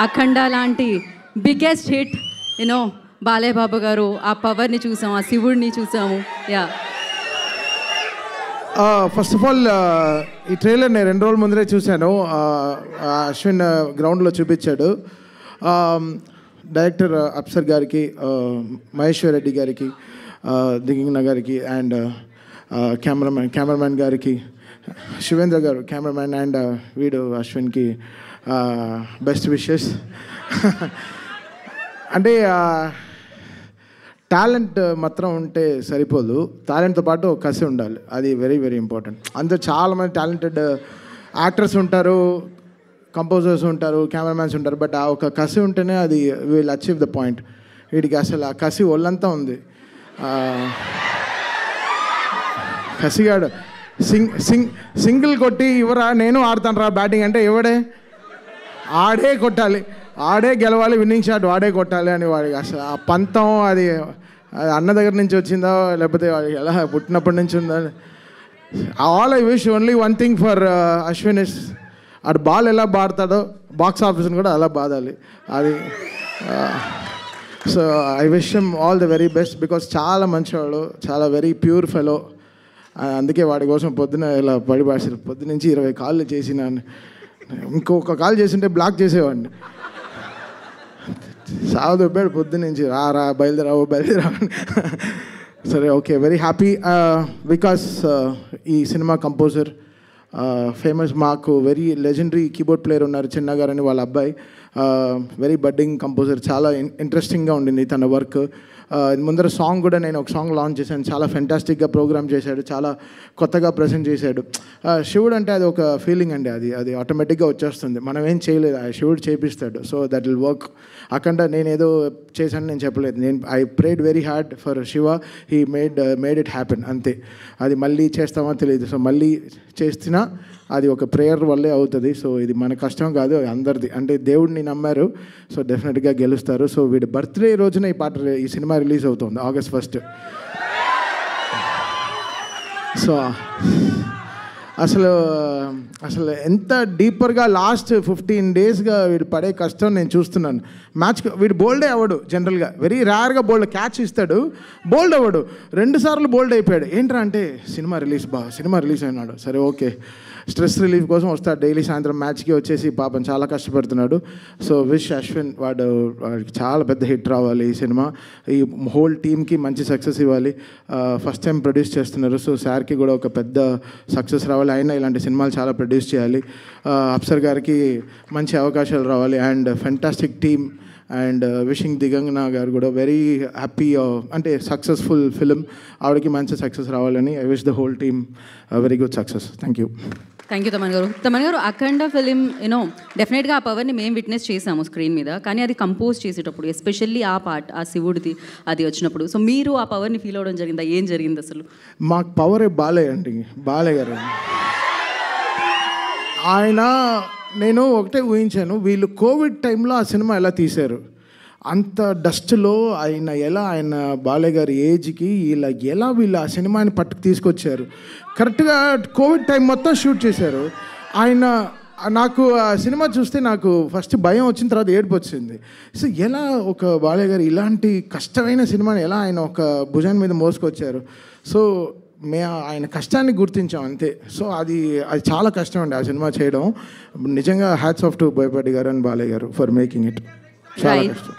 అఖండ లాంటి biggest hit you know Balayya Babu గారు ఆ పవర్ని చూసాము, ఆ శివుడిని చూసాము. యా ఫస్ట్ ఆఫ్ ఆల్ ఈ ట్రైలర్ నేను 2 రోజుల ముందరే చూశాను. అశ్విన్ గ్రౌండ్లో చూపించాడు. డైరెక్టర్ అప్సర్ గారికి, మహేశ్వర్ రెడ్డి గారికి, దిగింగ్న గారికి అండ్ కెమెరామ్యాన్ గారికి, శివేంద్ర గారు కెమెరామ్యాన్ అండ్ వీడు అశ్విన్కి బెస్ట్ విషెస్. అంటే టాలెంట్ మాత్రం ఉంటే సరిపోదు, టాలెంట్తో పాటు కసి ఉండాలి. అది వెరీ వెరీ ఇంపార్టెంట్. అందరూ చాలామంది టాలెంటెడ్ యాక్టర్స్ ఉంటారు, కంపోజర్స్ ఉంటారు, కెమెరామ్యాన్స్ ఉంటారు. బట్ ఆ ఒక కసి ఉంటేనే అది విల్ అచీవ్ ద పాయింట్. వీడికి అసలు ఆ కసి ఒళ్ళంతా ఉంది. కసిగాడు సింగిల్ కొట్టి ఇవరా నేను ఆడతాను రా బ్యాటింగ్ అంటే ఎవడే ఆడే కొట్టాలి, ఆడే గెలవాలి, విన్నింగ్ షాట్ వాడే కొట్టాలి అని వాడికి అసలు ఆ పంతం అది అన్న దగ్గర నుంచి వచ్చిందో లేకపోతే వాడికి ఎలా పుట్టినప్పటి నుంచి ఉందో. All I wish only one thing for Ashwin is అటు బాల్ ఎలా బాడతాడో బాక్స్ ఆఫీస్ని కూడా అలా బాదాలి అది. So I wish him all the very best because చాలా మంచివాడు, చాలా వెరీ ప్యూర్ ఫెలో. అందుకే వాడి కోసం పొద్దున ఇలా పడిపాడారు. పొద్దునుంచి 20 కాళ్ళు చేసిన, ఇంకొక కాల్ చేసింటే బ్లాక్ చేసేవాడిని. సాగు దొబ్బాడు పొద్దునుంచి, రా బయలుదేరా. సరే ఓకే, వెరీ హ్యాపీ బికాస్ ఈ సినిమా కంపోజర్ ఫేమస్, మాకు వెరీ లెజెండరీ కీబోర్డ్ ప్లేయర్ ఉన్నారు చిన్న గారు అని, వాళ్ళ అబ్బాయి వెరీ బడ్డింగ్ కంపోజర్. చాలా ఇంట్రెస్టింగ్గా ఉండింది తన వర్క్. ముందర సాంగ్ కూడా నేను ఒక సాంగ్ లాంచ్ చేశాను, చాలా ఫెంటాస్టిక్గా ప్రోగ్రామ్ చేశాడు, చాలా కొత్తగా ప్రజెంట్ చేశాడు. శివుడు అంటే అది ఒక ఫీలింగ్ అండి, అది ఆటోమేటిక్గా వచ్చేస్తుంది, మనం ఏం చేయలేదు, ఆ శివుడు చేపిస్తాడు. So that will work. అక్కడ నేను ఏదో చేశాను నేను చెప్పలేదు, I prayed very hard for Shiva, he made it happen అంతే. అది మళ్ళీ చేస్తామో తెలియదు, సో మళ్ళీ చేస్తున్నా అది ఒక ప్రేయర్ వల్లే అవుతుంది. సో ఇది మన కష్టం కాదు, అందరిది. అంటే దేవుడిని నమ్మారు, సో డెఫినెట్గా గెలుస్తారు. సో వీడి బర్త్డే రోజున ఈ సినిమా రిలీజ్ అవుతుంది August 1. సో అసలు ఎంత డీపర్గా లాస్ట్ 15 డేస్గా వీడు పడే కష్టం నేను చూస్తున్నాను. వీడు బోల్డే అవ్వడు జనరల్గా, వెరీ రేర్గా బోల్డ్ క్యాచ్ ఇస్తాడు, బోల్డ్ అవ్వడు. 2 సార్లు బోల్డ్ అయిపోయాడు. ఏంట్రా అంటే సినిమా రిలీజ్ అయినాడు. సరే ఓకే, స్ట్రెస్ రిలీఫ్ కోసం వస్తాడు డైలీ సాయంత్రం మ్యాచ్కి వచ్చేసి, పాపం చాలా కష్టపడుతున్నాడు. సో విష్ అశ్విన్ వాడికి చాలా పెద్ద హిట్ రావాలి ఈ సినిమా, ఈ హోల్ టీమ్కి మంచి సక్సెస్ ఇవ్వాలి. ఫస్ట్ టైం ప్రొడ్యూస్ చేస్తున్నారు, సో సార్కి కూడా ఒక పెద్ద సక్సెస్ రావాలి. అయినా ఇలాంటి సినిమాలు చాలా ప్రొడ్యూస్ చేయాలి. అప్సర్ గారికి మంచి అవకాశాలు రావాలి and fantastic team. And wishing Digangana గారు కూడా వెరీ హ్యాపీ, అంటే సక్సెస్ఫుల్ ఫిలిం, ఆవిడకి మంచి సక్సెస్ రావాలని I wish the whole team very good success. Thank you Thaman గారు. అఖండ ఫిలిం యూనో డెఫినెట్గా ఆ పవర్ని మేము విట్నెస్ చేసాము స్క్రీన్ మీద, కానీ అది కంపోజ్ చేసేటప్పుడు ఎస్పెషల్లీ ఆ పార్ట్, ఆ శివుడిది అది వచ్చినప్పుడు, సో మీరు ఆ పవర్ని ఫీల్ అవ్వడం జరిగిందా? ఏం జరిగింది అసలు? మాకు పవరే బాలయ్య గారు. ఆయన నేను ఒకటే ఊహించాను, వీళ్ళు కోవిడ్ టైంలో ఆ సినిమా ఎలా తీశారు, అంత డస్ట్లో ఆయన బాలయ్య గారి ఏజ్కి వీళ్ళు ఆ సినిమాని పట్టుకు తీసుకొచ్చారు. కరెక్ట్గా కోవిడ్ టైం మొత్తం షూట్ చేశారు. నాకు ఆ సినిమా చూస్తే నాకు ఫస్ట్ భయం వచ్చిన తర్వాత ఏడుపు వచ్చింది. సో ఎలా ఒక బాలయ్య గారు ఇలాంటి కష్టమైన సినిమాని ఎలా ఆయన ఒక భుజాన్ని మీద మోసుకొచ్చారు. సో ఆయన కష్టాన్ని గుర్తించాం అంతే. సో అది చాలా కష్టం అండి ఆ సినిమా చేయడం. నిజంగా హ్యాట్స్ ఆఫ్ టు బోయపాటి గారు అండ్ బాలయ్య గారు ఫర్ మేకింగ్ ఇట్. చాలా కష్టం.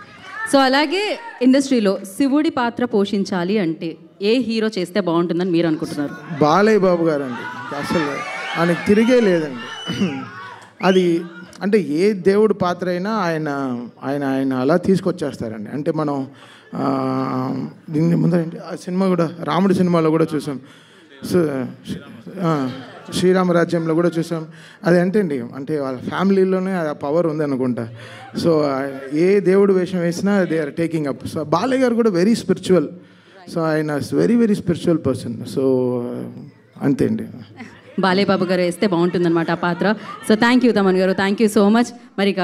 సో అలాగే ఇండస్ట్రీలో శివుడి పాత్ర పోషించాలి అంటే ఏ హీరో చేస్తే బాగుంటుందని మీరు అనుకుంటున్నారు? బాలయ్య బాబు గారు అండి, అసలు ఆయనకి తిరిగే లేదండి. అది అంటే ఏ దేవుడి పాత్ర అయినా ఆయన అలా తీసుకొచ్చేస్తారండి. అంటే మనం దీని ముందర ఆ సినిమా కూడా రాముడి సినిమాలో కూడా చూసాం, శ్రీరామరాజ్యంలో కూడా చూసాం. అది అంటే వాళ్ళ ఫ్యామిలీలోనే ఆ పవర్ ఉంది అనుకుంటా. సో ఏ దేవుడు వేషం వేసినా they are taking up. So Balayya garu కూడా వెరీ స్పిరిచువల్, సో ఆయన very very spiritual person. So అంతే అండి, బాలయ్య బాబు గారు వేస్తే బాగుంటుందన్నమాట ఆ పాత్ర. సో థ్యాంక్ యూ తమన్ గారు, థ్యాంక్ యూ సో మచ్. మరి ఇక